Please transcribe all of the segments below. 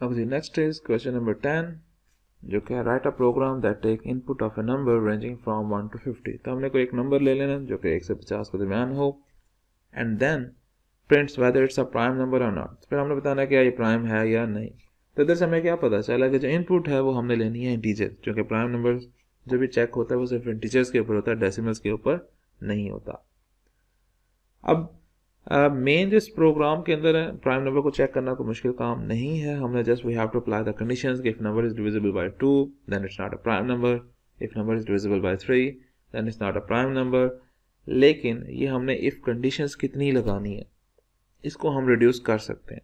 अब जी next is question number 10 जो कि write a program that take input of a number ranging from 1 to 50। तो हमने कोई एक नंबर ले लेना जो कि 1 से 50 के दरमियान हो and then prints whether it's a prime number और नॉट। फिर हमने बताना क्या ये प्राइम है या नहीं। तो इधर से हमें क्या पता चला कि जो इनपुट है वो हमने लेनी है इंटीजर, क्योंकि प्राइम नंबर जो भी चेक होता है वो सिर्फ इंटीजर्स के ऊपर होता है, डेसिमल्स के ऊपर नहीं होता। अब मेन जिस प्रोग्राम के अंदर है प्राइम नंबर को चेक करना कोई मुश्किल काम नहीं है। हमने just we have to apply the conditions. If number is divisible by 2 then it's not a prime number, if number is divisible by 3 then it's not a prime number. लेकिन ये हमने इफ कंडीशंस कितनी लगानी है इसको हम reduce कर सकते हैं।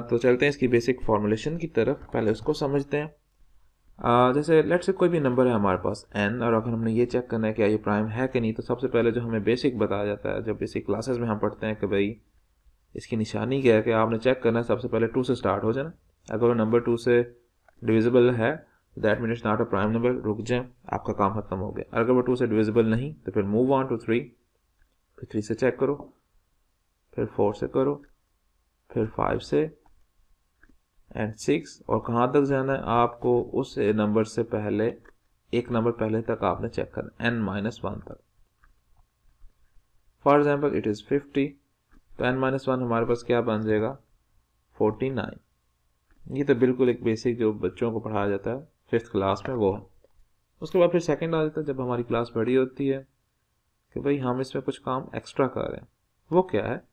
तो चलते हैं इसकी बेसिक फॉर्मुलेशन की तरफ, पहले उसको समझते हैं। जैसे लेट्स से कोई भी नंबर है हमारे पास n, और अगर हमने ये चेक करना है कि ये प्राइम है कि नहीं, तो सबसे पहले जो हमें बेसिक बताया जाता है, जब बेसिक क्लासेस में हम पढ़ते हैं कि भाई इसकी निशानी क्या है, कि आपने चेक करना है सबसे पहले 2 से स्टार्ट हो जाए। अगर वो नंबर 2 से डिविजिबल है that mean it's not a prime number, रुक जाए, आपका काम खत्म हो गया। अगर वो 2 से डिविजिबल नहीं तो फिर मूव ऑन टू 3, फिर 3 से चेक करो, फिर 4 से करो, फिर 5 से एंड 6, और कहाँ तक जाना है आपको, उस नंबर से पहले एक नंबर पहले तक आपने चेक करना n-1 तक। फॉर एग्जाम्पल इट इज 50, तो n-1 हमारे पास क्या बन जाएगा 49। ये तो बिल्कुल एक बेसिक जो बच्चों को पढ़ाया जाता है 5th क्लास में वो है। उसके बाद फिर सेकंड आ जाता है जब हमारी क्लास बड़ी होती है कि भाई हम इसमें कुछ काम एक्स्ट्रा कर रहे हैं। वो क्या है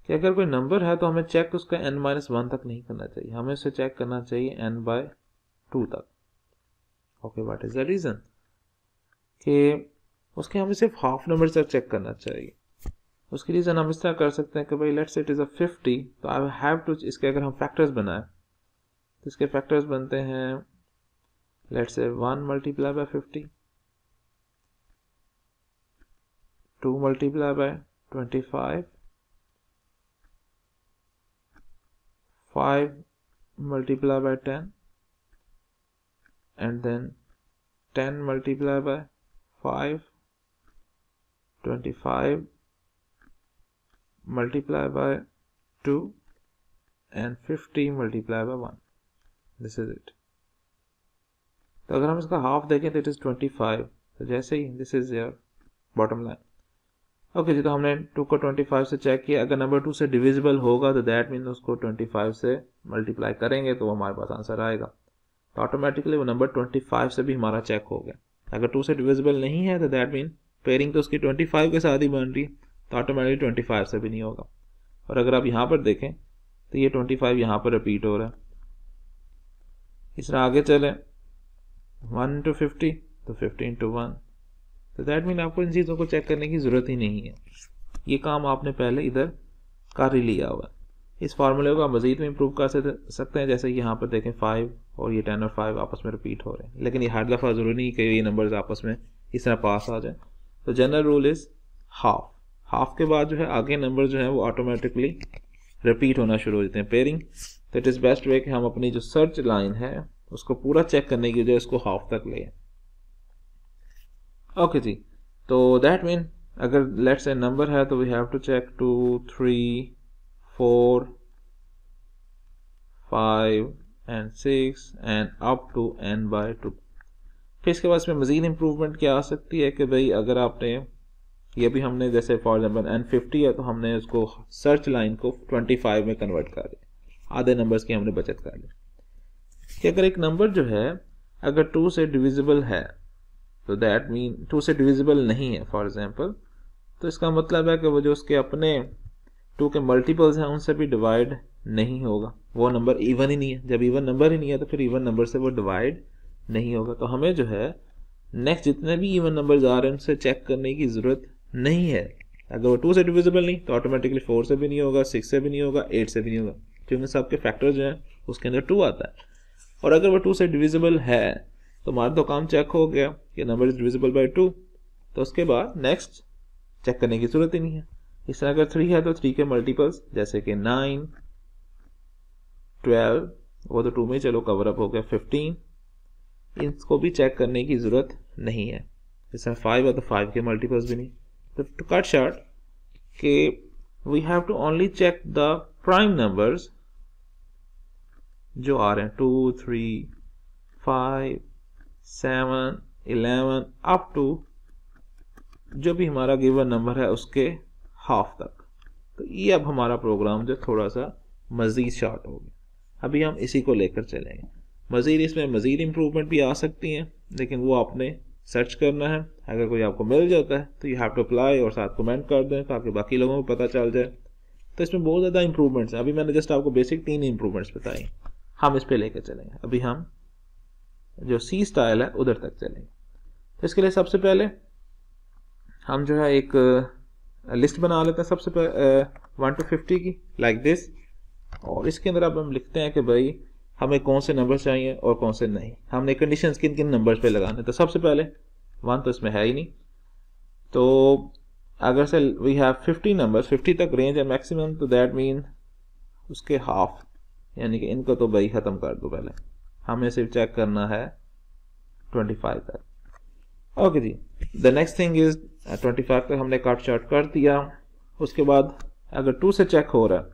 कि अगर कोई नंबर है तो हमें चेक उसका n-1 तक नहीं करना चाहिए, हमें उसे चेक करना चाहिए n/2 तक। Okay, what is the reason कि उसके हमें सिर्फ हाफ नंबर तक चेक करना चाहिए। उसकी रीजन हम इस तरह कर सकते हैं कि भाई let's say it is a 50, तो आई हैव टू, इसके अगर हम फैक्टर्स बनाए तो इसके फैक्टर्स बनते हैं let's say 1 multiply by 50, 2 multiply by 25, 5 multiply by 10, and then 10 multiply by 5, 25 multiply by 2, and 50 multiply by 1. This is it. तो अगर हम इसका हाफ देखें तो इट इज 25, तो जैसे ही this is your bottom line. Okay जी, तो हमने 2 को 25 से चेक किया, अगर नंबर 2 से डिविजिबल होगा तो दैट मीन उसको 25 से मल्टीप्लाई करेंगे तो हमारे पास आंसर आएगा। तो ऑटोमेटिकली वो नंबर 25 से भी हमारा चेक हो गया। अगर 2 से डिविजिबल नहीं है तो दैट मीन पेयरिंग तो उसकी 25 के साथ ही बन रही है, तो ऑटोमेटिकली 25 से भी नहीं होगा। और अगर आप यहाँ पर देखें तो ये 25 यहाँ पर रिपीट हो रहा है। इस तरह आगे चले 1 into 50, तो 50 into 1, तो दैट मीन आपको इन चीज़ों को चेक करने की ज़रूरत ही नहीं है, ये काम आपने पहले इधर कर ही लिया हुआ। इस फार्मूले को आप मज़ीद में इम्प्रूव कर सकते हैं। जैसे यहाँ पर देखें 5 और ये 10 और 5 आपस में रिपीट हो रहे हैं, लेकिन ये हर दफ़ा ज़रूरी नहीं कि ये नंबर्स आपस में इस तरह पास आ जाए। तो जनरल रूल इज़ हाफ के बाद जो है आगे नंबर जो है वो ऑटोमेटिकली रिपीट होना शुरू हो जाते हैं पेयरिंग। तो इट इज़ बेस्ट वे कि हम अपनी जो सर्च लाइन है उसको पूरा चेक करने की वजह उसको हाफ तक ले। ओके जी, तो दैट मीन अगर लेट्स ए नंबर है तो we have to check 2, 3, 4, 5 and 6 and up to n/2। फिर इसके बाद इसमें मज़ीद इम्प्रूवमेंट क्या आ सकती है कि भाई अगर आपने ये भी हमने जैसे फॉर एग्जाम्पल n50 है तो हमने उसको सर्च लाइन को 25 में कन्वर्ट कर दिया, आधे नंबर्स की हमने बचत कर ली। कि अगर एक नंबर जो है अगर 2 से डिविजिबल है तो दैट मीन 2 से डिविजिबल नहीं है फॉर एग्जाम्पल, तो इसका मतलब है कि वो जो उसके अपने 2 के मल्टीपल्स हैं उनसे भी डिवाइड नहीं होगा, वो नंबर इवन ही नहीं है। जब इवन नंबर ही नहीं है तो फिर इवन नंबर से वो डिवाइड नहीं होगा। तो हमें जो है नेक्स्ट जितने भी इवन नंबर्स आ रहे हैं उनसे चेक करने की ज़रूरत नहीं है। अगर वो 2 से डिविजिबल नहीं तो ऑटोमेटिकली 4 से भी नहीं होगा, 6 से भी नहीं होगा, 8 से भी नहीं होगा, क्योंकि सबके फैक्टर जो हैं उसके अंदर 2 आता है। और अगर वो 2 से डिविजिबल है तो हमारा तो काम चेक हो गया कि नंबर इज डिविजिबल बाय 2, तो उसके बाद नेक्स्ट चेक करने की जरूरत ही नहीं है। इस तरह अगर 3 है तो 3 के मल्टीपल्स जैसे कि 9, 12, वो तो 2 में चलो कवर अप हो गया, 15, इनको भी चेक करने की जरूरत नहीं है। जैसे 5 है तो 5 के मल्टीपल्स भी नहीं। तो टू कट शॉर्ट कि we have to only check the prime numbers जो आ रहे हैं 2, 3, 5, 7, 11 अप टू जो भी हमारा गिवन नंबर है उसके हाफ तक। तो ये अब हमारा प्रोग्राम जो थोड़ा सा मज़ीद शॉर्ट हो गया। अभी हम इसी को लेकर चलेंगे। मज़ीद इसमें मज़ीद इम्प्रूवमेंट भी आ सकती हैं, लेकिन वो आपने सर्च करना है। अगर कोई आपको मिल जाता है तो यू हैव टू अप्लाई और साथ कमेंट कर दें ताकि बाकी लोगों को पता चल जाए। तो इसमें बहुत ज़्यादा इंप्रूवमेंट्स हैं। अभी मैंने जस्ट आपको बेसिक 3 इंप्रूवमेंट्स बताई, हम इस पर लेकर चलेंगे। अभी हम जो सी स्टाइल है उधर तक चलेंगे। तो इसके लिए सबसे पहले हम जो है एक लिस्ट बना लेते हैं सबसे पहले 1 to 50 की, लाइक दिस। और इसके अंदर अब हम लिखते हैं कि भाई हमें कौन से नंबर चाहिए और कौन से नहीं। हमने कंडीशंस किन किन नंबर्स पे लगाने। तो सबसे पहले 1 तो इसमें है ही नहीं, तो अगर से वी हैव 50 नंबर्स, 50 तक रेंज है मैक्सिमम, तो दैट मीन उसके हाफ, यानी कि इनको तो भाई ख़त्म कर दो। पहले हमें सिर्फ चेक करना है 25 तक। ओके जी, द नेक्स्ट थिंग इज 25 तक हमने काट शार्ट कर दिया। उसके बाद अगर 2 से चेक हो रहा है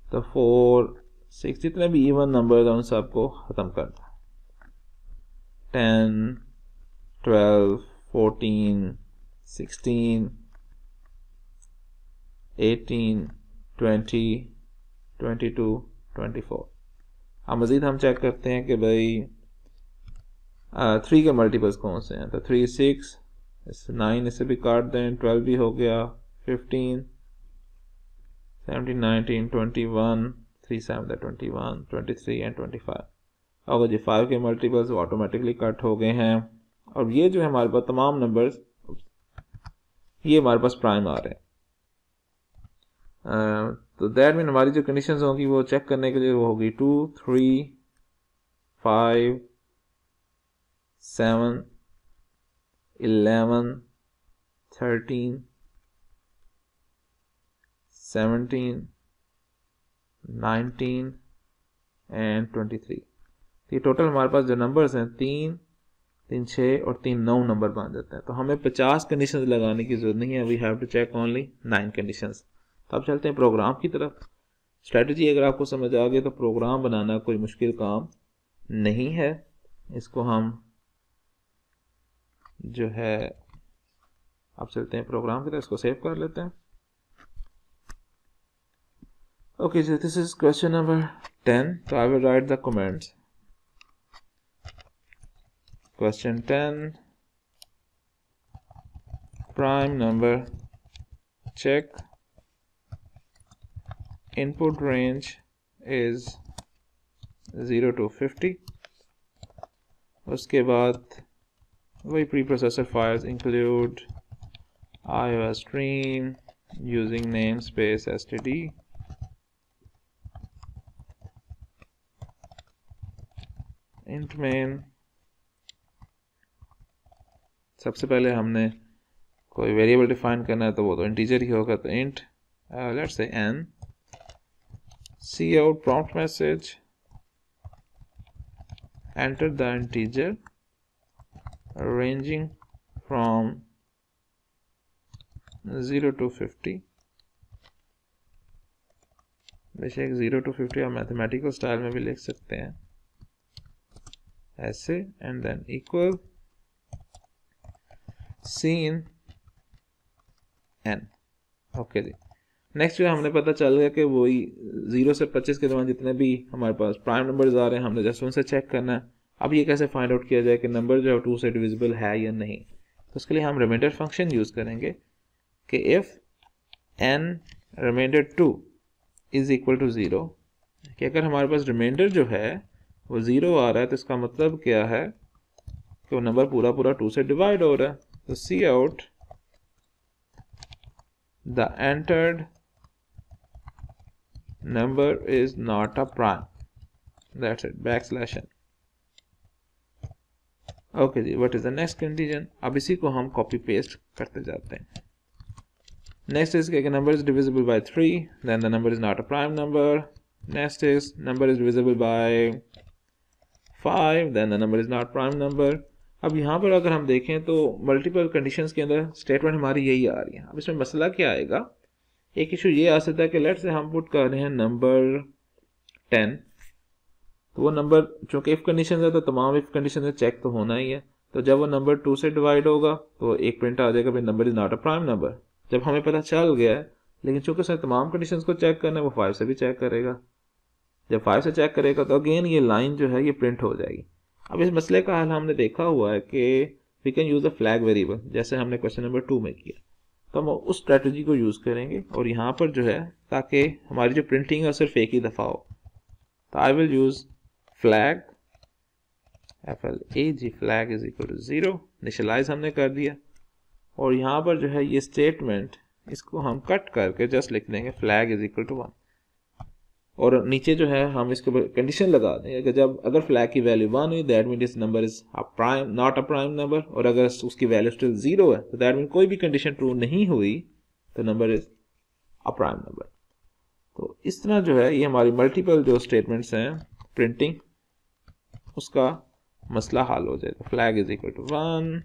तो 4, 6 जितने भी इवन नंबर हैं उन सबको ख़त्म कर दो। 10, 12, 14, 16, 18, 20, 22, 24। अब मज़ीद हम चेक करते हैं कि भाई 3 के मल्टीपल्स कौन से हैं। तो 3, 6, 9 इसे भी काट दें, 12 भी हो गया, 15, 17, 19, 21, 3, 7, 21, 23 एंड 25। अगर जी 5 के मल्टीपल्स ऑटोमेटिकली कट हो गए हैं। और ये जो है हमारे पास तमाम नंबर्स, ये हमारे पास प्राइम आ रहे हैं। तो दैट मीन हमारी जो कंडीशंस होंगी वो चेक करने के लिए वो होगी 2, 3, 5, 7, 11, 13, 17, 19 एंड 23। ये टोटल हमारे पास जो नंबर्स हैं 3, 3, 6 और 3, 9 नंबर बन जाते हैं। तो हमें 50 कंडीशंस लगाने की जरूरत नहीं है। We have to check only 9 conditions. तो अब चलते हैं प्रोग्राम की तरफ। स्ट्रेटजी अगर आपको समझ आ गई तो प्रोग्राम बनाना कोई मुश्किल काम नहीं है। इसको हम जो है अब चलते हैं प्रोग्राम की तरफ, इसको सेव कर लेते हैं। Okay so this is question number 10। तो I will right the comments. Question 10, prime number, check, input range is 0 to 50। उसके बाद वही preprocessor files include iOS stream using namespace std, int main। सबसे पहले हमने कोई वेरिएबल डिफाइन करना है तो वो तो इंटीजर ही होगा। तो int let's say n, cout prompt message, enter the integer ranging from 0 to 50। बेशक 0 to 50 आप मैथमेटिकल स्टाइल में भी लिख सकते हैं ऐसे, and then equal seen n। Okay जी, नेक्स्ट जो हमने पता चल गया कि वही 0 से 25 के दौरान जितने भी हमारे पास प्राइम नंबर्स आ रहे हैं हमने जस्ट उनसे चेक करना है। अब ये कैसे फाइंड आउट किया जाए कि नंबर जो है 2 से डिविजिबल है या नहीं। तो उसके लिए हम रिमाइंडर फंक्शन यूज़ करेंगे कि if n remainder 2 is equal to 0, कि अगर हमारे पास रिमाइंडर जो है वो 0 आ रहा है तो इसका मतलब क्या है कि वो नंबर पूरा पूरा 2 से डिवाइड हो रहा है। तो सी out the entered number is not a prime, that's it, \n। Okay जी, what is the next condition. अब इसी को हम कॉपी पेस्ट करते जाते हैं। नेक्स्ट इज कि number is divisible by 3, then the number is not a prime number. Next is number is divisible by 5, then the number is not prime number. अब यहाँ पर अगर हम देखें तो मल्टीपल कंडीशंस के अंदर स्टेटमेंट हमारी यही आ रही है। अब इसमें मसला क्या आएगा, एक इशू ये आ सकता है कि लेट्स से हम पुट कर रहे हैं नंबर 10 तो वो नंबर चूंकि इफ कंडीशन है तो तमाम इफ कंडीशन में चेक तो होना ही है। तो जब वो नंबर 2 से डिवाइड होगा तो एक प्रिंट आ जाएगा भाई number is not a prime number. जब हमें पता चल गया है, लेकिन चूंकि उसने तमाम कंडीशंस को चेक करना है, वो 5 से भी चेक करेगा। जब 5 से चेक करेगा तो अगेन ये लाइन जो है ये प्रिंट हो जाएगी। अब इस मसले का हल हमने देखा हुआ है कि we can use a flag variable, जैसे हमने क्वेश्चन नंबर 2 में किया। तो हम उस स्ट्रेटजी को यूज करेंगे और यहाँ पर जो है ताकि हमारी जो प्रिंटिंग है सिर्फ एक ही दफा हो, तो I will use flag FLAG, flag is equal to 0, initialize हमने कर दिया। और यहाँ पर जो है ये स्टेटमेंट, इसको हम कट करके जस्ट लिख देंगे फ्लैग इज इक्वल टू 1, और नीचे जो है हम इसके कंडीशन लगा देंगे कि जब अगर फ्लैग की वैल्यू 1 हुई that mean this number is a prime not a prime number, और अगर उसकी वैल्यू स्टिल 0 है तो दैट मीन कोई भी कंडीशन ट्रू नहीं हुई तो number is a prime number. तो इस तरह जो है ये हमारी मल्टीपल जो स्टेटमेंट्स हैं प्रिंटिंग, उसका मसला हल हो जाएगा। फ्लैग इज इक्वल टू 1,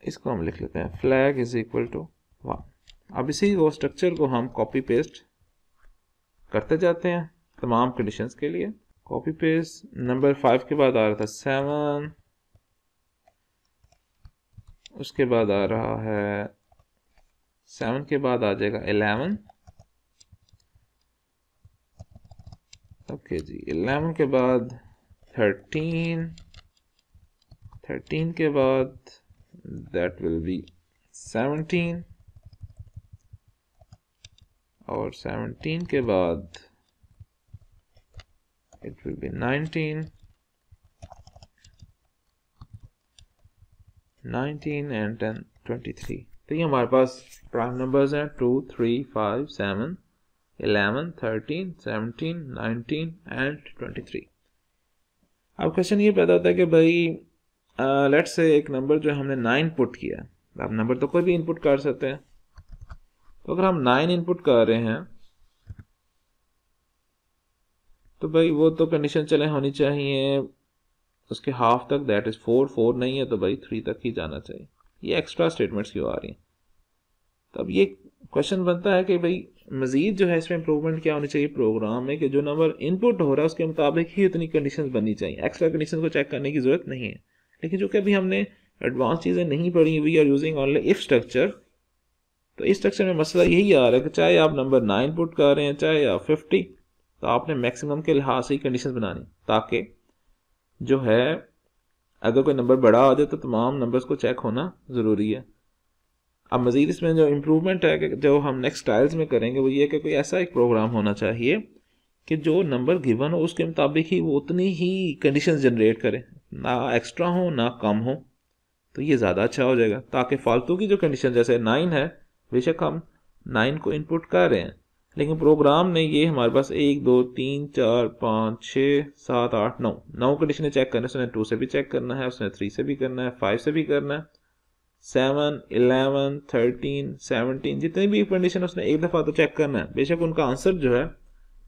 इसको हम लिख लेते हैं फ्लैग इज इक्वल टू 1। अब इसी वो स्ट्रक्चर को हम कॉपी पेस्ट करते जाते हैं तमाम कंडीशंस के लिए। कॉपी पेस्ट, नंबर 5 के बाद आ रहा था 7, उसके बाद आ रहा है 7 के बाद आ जाएगा 11, ओके जी, 11 के बाद 13, 13 के बाद that will be 17, और 17 के बाद it will be 19, 19 and 10 23। तो ये हमारे पास प्राइम नंबर्स हैं 2 3 5 7 11 13 17 19 and 23। अब क्वेश्चन ये पैदा होता है कि भाई लेट्स से एक नंबर जो हमने 9 पुट किया, अब नंबर तो कोई भी इनपुट कर सकते हैं, तो अगर हम 9 इनपुट कर रहे हैं तो भाई वो तो कंडीशन चले होनी चाहिए उसके हाफ तक, दैट इज 4, 4 नहीं है तो भाई 3 तक ही जाना चाहिए। ये एक्स्ट्रा स्टेटमेंट्स क्यों आ रही हैं? तो अब ये क्वेश्चन बनता है कि भाई मजीद जो है इसमें इंप्रूवमेंट क्या होनी चाहिए प्रोग्राम में, कि जो नंबर इनपुट हो रहा है उसके मुताबिक ही उतनी कंडीशंस बननी चाहिए, एक्स्ट्रा कंडीशंस को चेक करने की जरूरत नहीं है। लेकिन जो कि अभी हमने एडवांस चीज़ें नहीं पढ़ी, we are using only if structure, तो इस स्ट्रक्चर में मसला यही आ रहा है कि चाहे आप नंबर 9 पुट कर रहे हैं चाहे आप 50, तो आपने मैक्सिमम के लिहाज से ही कंडीशन बनानी, ताकि जो है अगर कोई नंबर बड़ा आ जाए तो तमाम नंबर्स को चेक होना ज़रूरी है। अब मज़ीद इसमें जो इम्प्रूवमेंट है कि जो हम नेक्स्ट टाइल्स में करेंगे वो ये कि कोई ऐसा एक प्रोग्राम होना चाहिए कि जो नंबर गिवन हो उसके मुताबिक ही वो उतनी ही कंडीशंस जनरेट करे, ना एक्स्ट्रा हो ना कम हो, तो ये ज़्यादा अच्छा हो जाएगा। ताकि फालतू की जो कंडीशन जैसे 9 है, बेशक हम 9 को इनपुट कर रहे हैं लेकिन प्रोग्राम ने ये हमारे पास 1 2 3 4 5 6 7 8 9 कंडीशनें चेक करना है। उसने 2 से भी चेक करना है, उसने 3 से भी करना है, 5 से भी करना है, 7 11 13 17 जितनी भी कंडीशन उसने एक दफ़ा तो चेक करना है। बेशक उनका आंसर जो है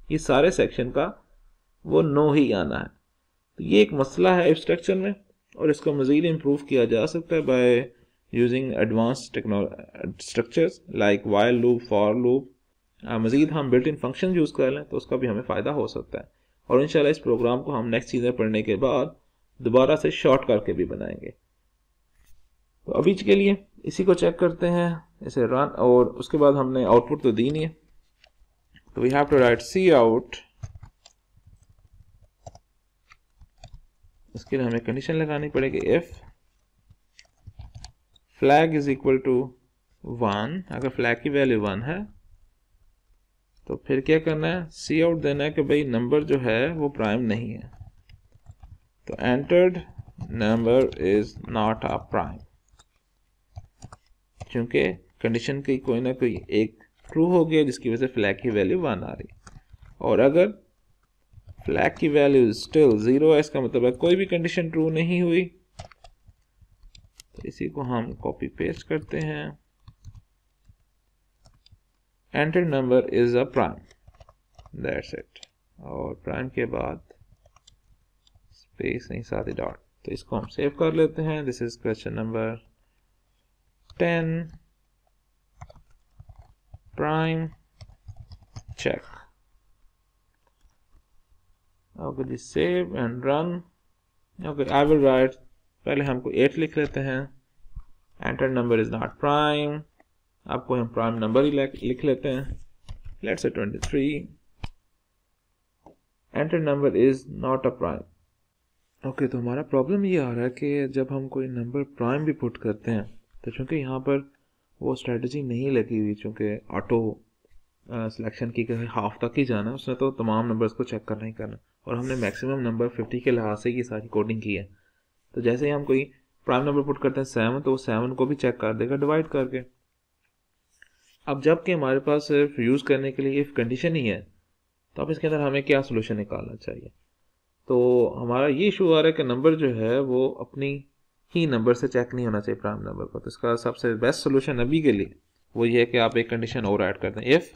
ये सारे सेक्शन का वो 9 ही आना है। तो ये एक मसला है इफ स्ट्रक्चर में, और इसको मज़ीद इम्प्रूव किया जा सकता है by using advance structures like while loop, for loop. मज़ीद हम बिल्ट इन फंक्शन यूज़ कर लें तो उसका भी हमें फ़ायदा हो सकता है। और इंशाल्लाह इस प्रोग्राम को हम नेक्स्ट चीज़ें पढ़ने के बाद दोबारा से शॉर्ट करके भी बनाएंगे। तो अभी के लिए इसी को चेक करते हैं, इसे रन, और उसके बाद हमने आउटपुट तो दी नहीं है, तो we have to write C out. इसके लिए हमें कंडीशन लगानी पड़ेगी if flag is equal to 1, अगर फ्लैग की वैल्यू 1 है तो फिर क्या करना है, सी आउट देना है कि भाई नंबर जो है वो प्राइम नहीं है, तो entered number is not a prime, क्योंकि कंडीशन की कोई ना कोई एक ट्रू हो गया जिसकी वजह से फ्लैग की वैल्यू 1 आ रही, और अगर फ्लैग की वैल्यू स्टिल 0 है इसका मतलब है कोई भी कंडीशन ट्रू नहीं हुई। तो इसी को हम कॉपी पेस्ट करते हैं, enter number is a prime, that's it, और प्राइम के बाद स्पेस नहीं साथ ही डॉट। तो इसको हम सेव कर लेते हैं। This is question number 10 prime check. Okay जी, save and run. Okay, I will write, पहले हमको 8 लिख लेते हैं. Enter number is not prime. आपको हम प्राइम नंबर ही लिख लेते हैं. Let's say 23. Enter number is not a prime. Okay, तो हमारा प्रॉब्लम ये आ रहा है कि जब हम कोई नंबर प्राइम भी पुट करते हैं तो चूंकि यहाँ पर वो स्ट्रेटजी नहीं लगी हुई, चूंकि ऑटो सिलेक्शन की हाफ तक ही जाना है, उसने तो तमाम नंबर्स को चेक करना ही करना, और हमने मैक्सिमम नंबर 50 के लिहाज से ये सारी कोडिंग की है. तो जैसे ही हम कोई प्राइम नंबर पुट करते हैं 7, तो वो 7 को भी चेक कर देगा डिवाइड करके. अब जबकि हमारे पास सिर्फ यूज़ करने के लिए इफ कंडीशन ही है, तो अब इसके अंदर हमें क्या सोल्यूशन निकालना चाहिए. तो हमारा ये इशू आ रहा है कि नंबर जो है वो अपनी ही नंबर से चेक नहीं होना चाहिए प्राइम नंबर को. तो इसका सबसे बेस्ट सोल्यूशन अभी के लिए वो ये है कि आप एक कंडीशन और ऐड कर दें. If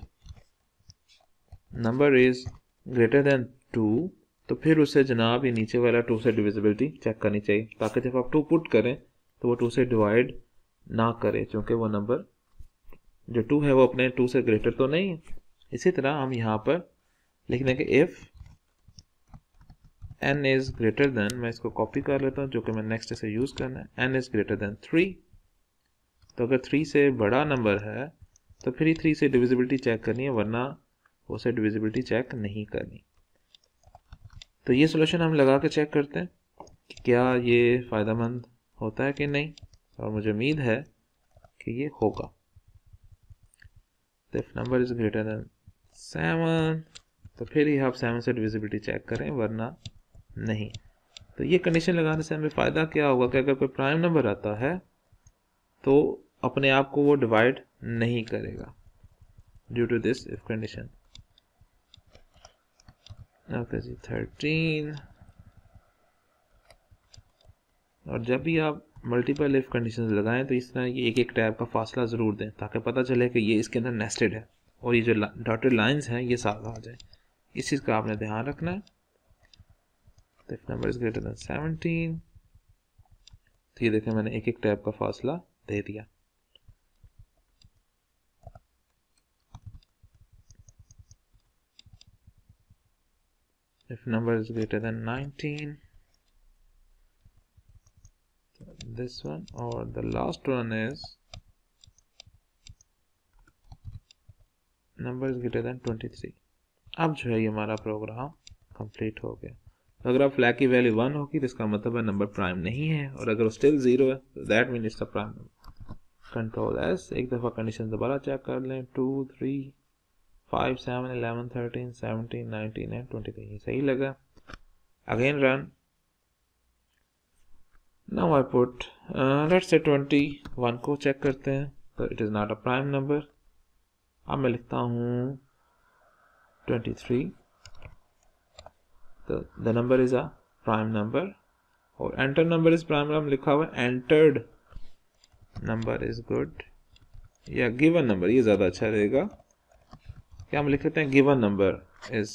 number is greater than 2, तो फिर उससे जनाब ये नीचे वाला 2 से डिविजिबिलिटी चेक करनी चाहिए, ताकि जब आप 2 पुट करें तो वो 2 से डिवाइड ना करे, क्योंकि वो नंबर जो 2 है वो अपने 2 से ग्रेटर तो नहीं है. इसी तरह हम यहाँ पर लिख देंगे if n is greater than, मैं इसको कॉपी कर लेता हूँ जो कि मैं नेक्स्ट से यूज़ करना है, n इज ग्रेटर देन 3. तो अगर 3 से बड़ा नंबर है तो फिर ही 3 से डिविजिबिलिटी चेक करनी है, वरना उसे डिविजिबिलिटी चेक नहीं करनी. तो ये सोल्यूशन हम लगा के चेक करते हैं कि क्या ये फ़ायदेमंद होता है कि नहीं, और मुझे उम्मीद है कि ये होगा. तो if number is greater than 7, तो फिर ही आप 7 से डिविजिबिलिटी चेक करें, वरना नहीं. तो ये कंडीशन लगाने से हमें फ़ायदा क्या होगा कि अगर कोई प्राइम नंबर आता है तो अपने आप को वो डिवाइड नहीं करेगा due to this if condition. Okay जी, 13. और जब भी आप मल्टीपल इफ कंडीशंस लगाएं तो इस तरह ये एक एक टैब का फासला ज़रूर दें, ताकि पता चले कि ये इसके अंदर नेस्टेड है और ये जो डॉटेड लाइंस हैं ये साथ आ जाए. इस चीज़ का आपने ध्यान रखना है. तो if number is greater than 17, तो ये देखें मैंने एक एक टैब का फासला दे दिया. If number is greater than 19, this one, or the last one is number is greater than 23. अब जो है ये हमारा प्रोग्राम कंप्लीट हो गया. तो अगर आप फ्लैग की वैल्यू 1 होगी तो इसका मतलब है नंबर प्राइम नहीं है, और अगर वो स्टिल 0 है तो that mean it's the prime number. Control S, एक दफ़ा कंडीशन दोबारा चेक कर लें. 2, 3, 5, 7, 11, 13, 17, 19 एंड 23. ये सही लगा. Again run. Now I put let's say 21 को चेक करते हैं, तो it is not a prime number. अब मैं लिखता हूँ 23, तो the number is a prime number. और enter number is prime number लिखा हुआ है, एंटर्ड नंबर इज गुड, या गिवन नंबर, ये ज़्यादा अच्छा रहेगा. क्या हम लिख लेते हैं given number is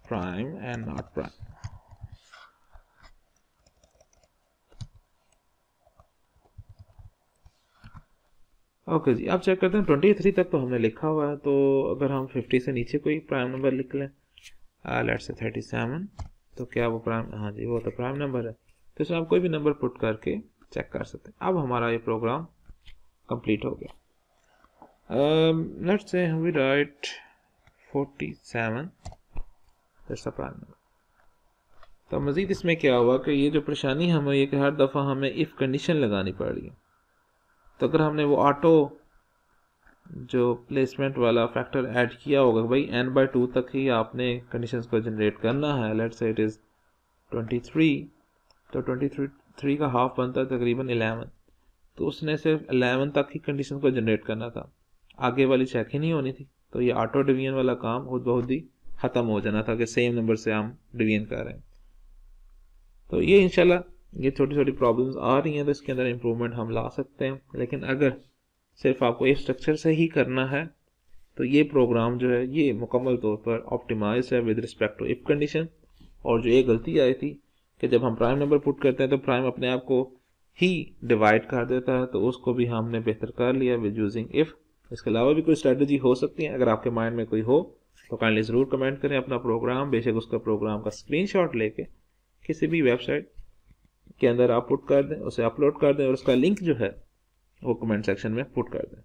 prime and not prime. Okay जी, अब चेक करते हैं 23 तक तो हमने लिखा हुआ है. तो अगर हम 50 से नीचे कोई प्राइम नंबर लिख लें, लेट्स से 37, तो क्या वो प्राइम, हाँ जी वो तो प्राइम नंबर है. तो इसमें आप कोई भी नंबर पुट करके चेक कर सकते हैं. अब हमारा ये प्रोग्राम कंप्लीट हो गया. Let's say we write 47, that's a prime number. तो मज़ीद इसमें क्या हुआ कि ये जो परेशानी हमें ये कि हर दफ़ा हमें इफ़ कंडीशन लगानी पड़ रही है. तो अगर हमने वो ऑटो जो प्लेसमेंट वाला फैक्टर ऐड किया होगा, भाई n/2 तक ही आपने कंडीशंस को जनरेट करना है. लेट्स से इट इज़ 23, तो 23 का हाफ बनता है तकरीबन 11. तो उसने सिर्फ 11 तक ही कंडीशन को जनरेट करना था, आगे वाली चेक ही नहीं होनी थी. तो ये ऑटो डिवीजन वाला काम खुद बहुत ही ख़त्म हो जाना था कि सेम नंबर से हम डिवीजन कर रहे हैं. तो ये इंशाल्लाह ये छोटी छोटी प्रॉब्लम्स आ रही हैं, तो इसके अंदर इम्प्रूवमेंट हम ला सकते हैं. लेकिन अगर सिर्फ आपको इस स्ट्रक्चर से ही करना है तो ये प्रोग्राम जो है ये मुकम्मल तौर पर ऑप्टिमाइज है with respect to if condition. और जो ये गलती आई थी कि जब हम प्राइम नंबर पुट करते हैं तो प्राइम अपने आप को ही डिवाइड कर देता है, तो उसको भी हमने बेहतर कर लिया विद यूजिंग इफ इसके अलावा भी कोई स्ट्रेटजी हो सकती है, अगर आपके माइंड में कोई हो तो काइंडली ज़रूर कमेंट करें अपना प्रोग्राम, बेशक उसका प्रोग्राम का स्क्रीनशॉट लेके किसी भी वेबसाइट के अंदर आप पुट कर दें, उसे अपलोड कर दें और उसका लिंक जो है वो कमेंट सेक्शन में पुट कर दें।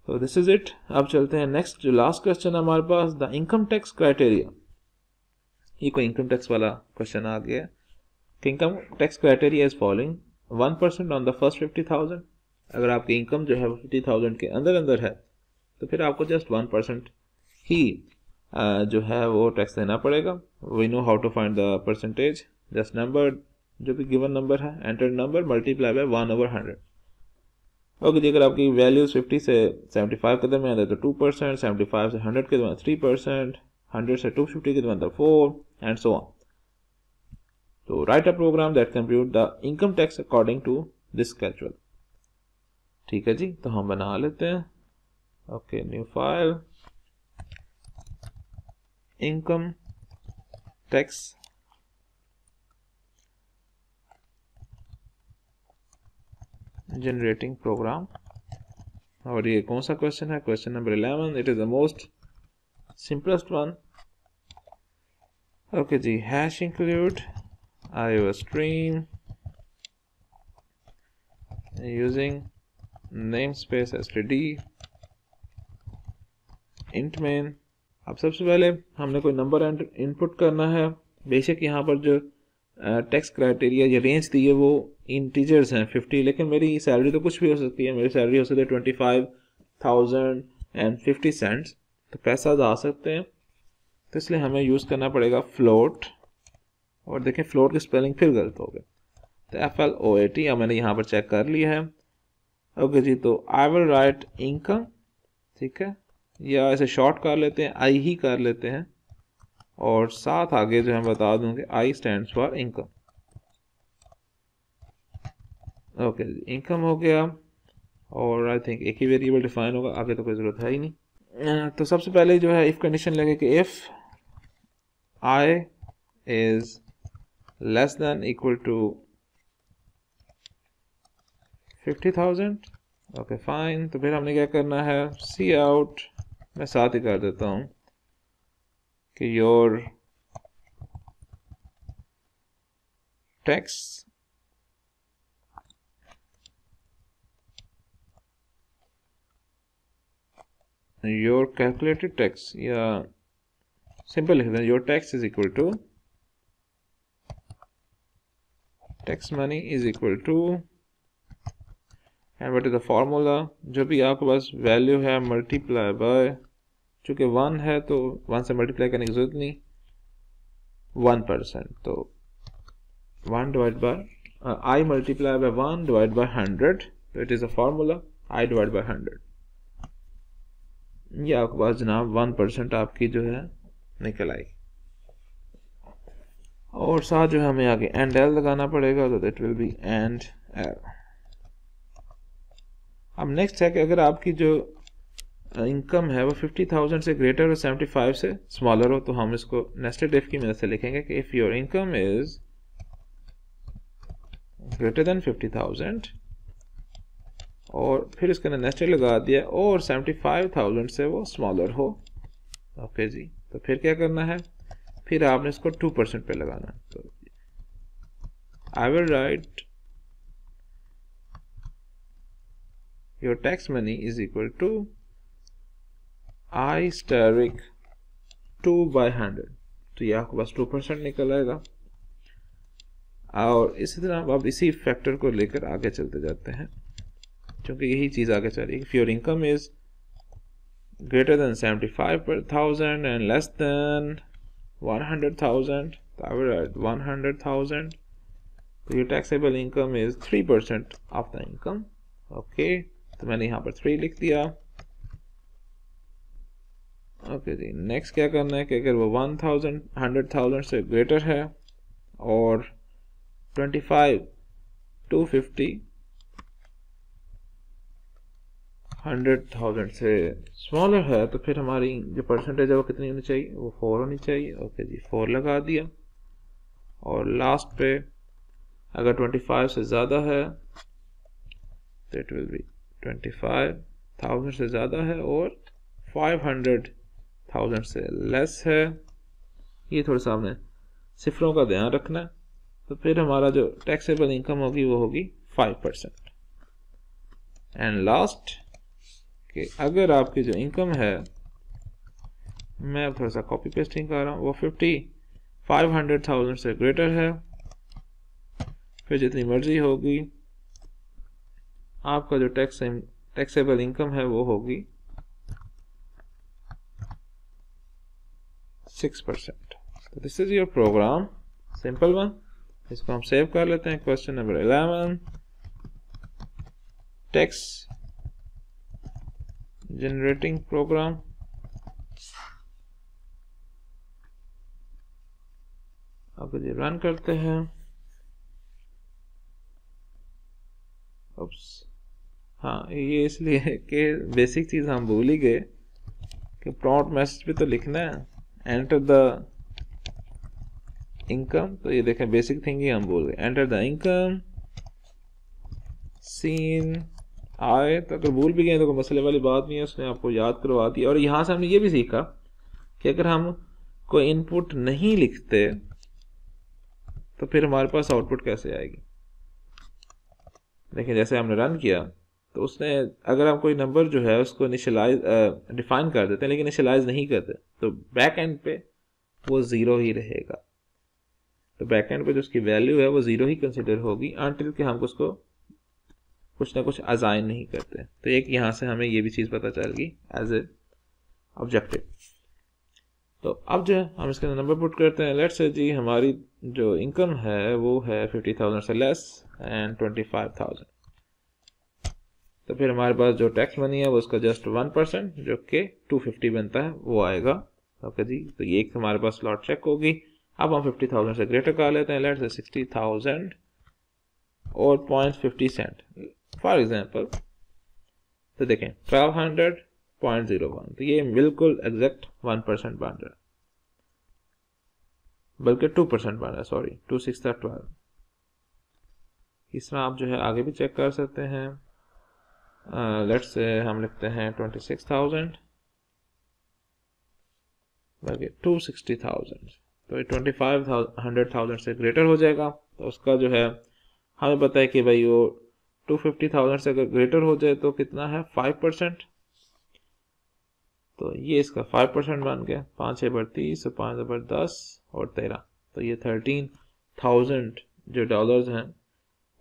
तो दिस इज इट। अब चलते हैं नेक्स्ट, जो लास्ट क्वेश्चन है हमारे पास, द इनकम टैक्स क्राइटेरिया। ये कोई इनकम टैक्स वाला क्वेश्चन आ गया। Income tax criteria is following 1% on the first 50,000। अगर आपकी इनकम जो है वो 50,000 के अंदर है तो फिर आपको जस्ट 1% ही जो है वो टैक्स देना पड़ेगा। We know how to find the percentage, just number जो भी गिवन नंबर है, enter number multiply by 1/100। Okay जी, अगर आपकी वैल्यूज 50 से 75 के दरमियान है तो 2%, 75 से 100 के दरमियान 3%, 100 से 250 के दरमियान 4 एंड सो ऑन। तो write a program that compute the income tax according to this schedule. ठीक है जी, तो हम बना लेते हैं। Okay, new file, income tax generating program. और ये कौन सा क्वेश्चन है? Question number 11। It is the most simplest one. Okay जी, hash include iostream using namespace std int main। अब सबसे पहले हमने कोई नंबर इनपुट करना है। बेशक यहाँ पर जो टैक्स क्राइटेरिया ये रेंज दी है वो इंटीजर्स हैं 50, लेकिन मेरी सैलरी तो कुछ भी हो सकती है। मेरी सैलरी हो सकती है 25,050 सेंट्स, तो पैसा आ सकते हैं। तो इसलिए हमें यूज़ करना पड़ेगा फ्लोट। और देखें फ्लोट की स्पेलिंग फिर गलत हो गया, तो FLOAT। अब मैंने यहाँ पर चेक कर लिया है। ओके जी, तो आई विल राइट इनकम, ठीक है, या इसे शॉर्ट कर लेते हैं, आई ही कर लेते हैं, और साथ आगे जो मैं बता दूंगे I stands for income. Okay जी, इनकम हो गया, और आई थिंक एक ही वेरिएबल डिफाइन होगा, आगे तो कोई ज़रूरत है ही नहीं। तो सबसे पहले जो है इफ़ कंडीशन लगे कि if I is less than equal to 50,000। Okay fine, तो फिर हमने क्या करना है, सी आउट, मैं साथ ही कर देता हूँ कि your tax your calculated tax, या सिंपल लिख दें, your tax is equal to tax money is equal to, and what is the formula, जो भी आपके पास वैल्यू है मल्टीप्लाई बाय, चूँकि 1 है तो 1 से मल्टीप्लाई करने की जरूरत नहीं, 1%, तो 1 divide by I multiply by 1 divide by 100, तो it is a formula I divide by 100। ये आपके पास जनाब 1% आपकी जो है निकल आई, और साथ जो है हमें आगे एंड एल लगाना पड़ेगा, तो that will be and L. अब नेक्स्ट है कि अगर आपकी जो इनकम है वो 50,000 से ग्रेटर और 75 से स्मॉलर हो, तो हम इसको नेस्टेड इफ की मदद से लिखेंगे कि if your income is greater than 50,000, और फिर इसके अंदर नेस्टेड लगा दिया, और 75,000 से वो स्मॉलर हो। ओके जी, तो फिर क्या करना है, फिर आपने इसको 2% पे लगाना है। तो I will write your tax money is equal to I asterisk 2/100, तो ये आपके पास 2% निकल आएगा। और इसी तरह अब इसी फैक्टर को लेकर आगे चलते जाते हैं, क्योंकि यही चीज़ आगे चल रही है। If your income is greater than 75,000 and less than 100,000, तो आई विल राइट 100,000, तो your taxable income is 3% of the income। Okay, तो मैंने यहाँ पर 3 लिख दिया। ओके जी, नेक्स्ट क्या करना है कि अगर वो 100,000 से ग्रेटर है और 25, 250, 100,000 से स्मॉलर है, तो फिर हमारी जो परसेंटेज है वो कितनी होनी चाहिए, वो 4 होनी चाहिए। ओके जी, 4 लगा दिया, और लास्ट पे अगर 25 से ज़्यादा है तो इट विल बी 25, 1000 से ज़्यादा है और 500,000 से लेस है। ये थोड़ा सा हमने सिफरों का ध्यान रखना है। तो फिर हमारा जो टैक्सेबल इनकम होगी वो होगी 5%। एंड लास्ट कि अगर आपकी जो इनकम है, मैं थोड़ा सा कॉपी पेस्टिंग कर रहा हूँ, वो 500,000 से ग्रेटर है, फिर जितनी मर्जी होगी आपका जो टैक्सेबल इनकम है वो होगी 6%। तो this is your program, simple one. इसको हम सेव कर लेते हैं। Question number 11, text generating program. अब ये रन करते हैं। हाँ, ये इसलिए कि बेसिक चीज हम भूल ही गए कि प्रॉम्प्ट मैसेज पे तो लिखना है एंटर द इनकम। तो ये देखें बेसिक थिंग ही हम भूल गए, एंटर द इनकम सीन आए। तो अगर भूल भी गए तो कोई मसले वाली बात नहीं है, उसने आपको याद करवा दी। और यहाँ से हमने ये भी सीखा कि अगर हम कोई इनपुट नहीं लिखते तो फिर हमारे पास आउटपुट कैसे आएगी। देखिए जैसे हमने रन किया तो उसने, अगर हम कोई नंबर जो है उसको इनिशियलाइज डिफाइन कर देते हैं लेकिन इनिशियलाइज नहीं करते तो बैक एंड पे वो ज़ीरो ही रहेगा। तो बैक एंड पे जो उसकी वैल्यू है वो ज़ीरो ही कंसिडर होगी अनटिल कि हम उसको कुछ ना कुछ असाइन नहीं करते। तो एक यहाँ से हमें ये भी चीज़ पता चल गई एज ए ऑब्जेक्टिव। तो अब जो है हम इसके अंदर नंबर पुट करते हैं। लेट्स से जी हमारी जो इनकम है वो है 50,000 से लेस एंड 25,000। तो फिर हमारे पास जो टैक्स मनी है वो उसका जस्ट 1% जो कि 250 बनता है वो आएगा। ओके जी, तो ये एक हमारे पास स्लॉट चेक होगी। अब हम 50,000 से ग्रेटर कर लेते हैं। लेट्स से 60,000 और 0.50 सेंट फॉर एग्जांपल। तो देखें 1200.01, तो ये बिल्कुल एग्जैक्ट 1% बन रहा है, बल्कि 2% बन रहा है, सॉरी 2 6 12। इस तरह आप जो है आगे भी चेक कर सकते हैं। लेट्स से हम लिखते हैं 26,000 बल्कि 260,000। तो ये 25,000 से ग्रेटर हो जाएगा। तो उसका जो है हमें पता है कि भाई वो 250,000 से अगर ग्रेटर हो जाए तो कितना है 5%। तो ये इसका 5% बन गया। 5 6 30, 5 10 और 13, तो ये 13,000 जो डॉलर्स हैं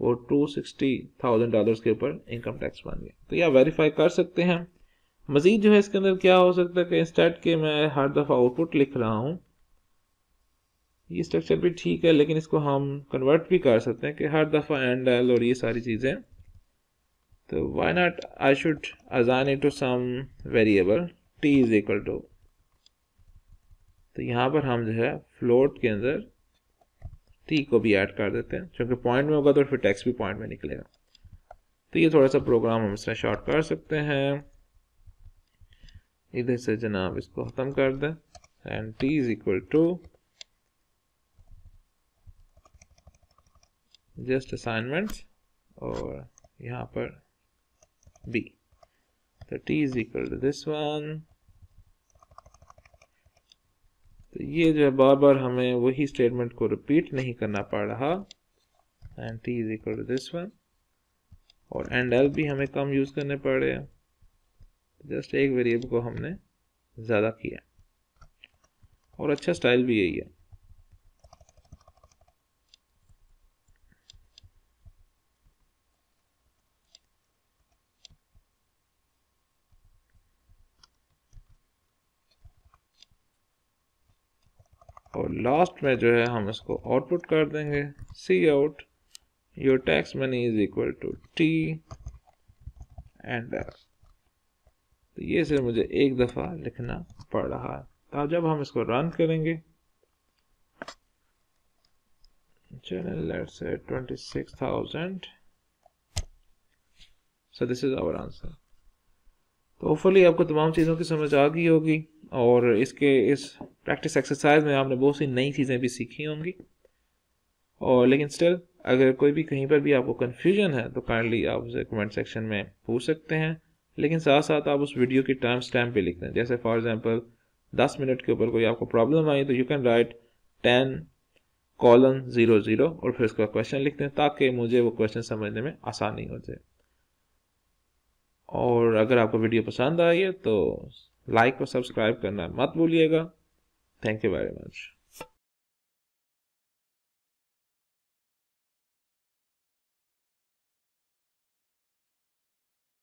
वो 260,000 डॉलर्स के ऊपर इनकम टैक्स बन गया। तो यह वेरीफाई कर सकते हैं। मजीद जो है इसके अंदर क्या हो सकता है कि इंस्टेड के मैं हर दफ़ा आउटपुट लिख रहा हूँ, ये स्ट्रक्चर भी ठीक है लेकिन इसको हम कन्वर्ट भी कर सकते हैं कि हर दफ़ा एंड एल और ये सारी चीज़ें। तो why not I should assign it to some variable t is equal to. तो यहाँ पर हम जो है फ्लोट के अंदर t को भी ऐड कर देते हैं, क्योंकि पॉइंट में होगा तो फिर टेक्स्ट भी पॉइंट में निकलेगा। तो ये थोड़ा सा प्रोग्राम हम इसमें शॉर्ट कर सकते हैं। इधर से जनाब इसको ख़त्म कर दें and t is equal to just assignments और यहाँ पर b। तो t is equal to this one. तो ये जो है बार बार हमें वही स्टेटमेंट को रिपीट नहीं करना पड़ रहा। And t is equal to this one और एंड एल भी हमें कम यूज करने पड़ रहे हैं। जस्ट एक वेरिएबल को हमने ज़्यादा किया और अच्छा स्टाइल भी यही है। और लास्ट में जो है हम इसको आउटपुट कर देंगे, see out your tax money is equal to T and L. तो ये सिर्फ मुझे एक दफ़ा लिखना पड़ रहा है। तो जब हम इसको रन करेंगे, चलिए let's say 26,000। So this is our answer. तो होपफुली आपको तमाम चीज़ों की समझ आ गई होगी और इस प्रैक्टिस एक्सरसाइज में आपने बहुत सी नई चीज़ें भी सीखी होंगी। और लेकिन स्टिल अगर कोई भी कहीं पर भी आपको कन्फ्यूजन है तो काइंडली आप उसे कमेंट सेक्शन में पूछ सकते हैं। लेकिन साथ साथ आप उस वीडियो की टाइम स्टैम्प भी लिख दें। जैसे फॉर एग्जांपल 10 मिनट के ऊपर कोई आपको प्रॉब्लम आई तो यू कैन राइट 10:00 और फिर उसका क्वेश्चन लिख दें ताकि मुझे वो क्वेश्चन समझने में आसानी हो जाए। और अगर आपको वीडियो पसंद आई है तो लाइक और सब्सक्राइब करना मत भूलिएगा। Thank you very much.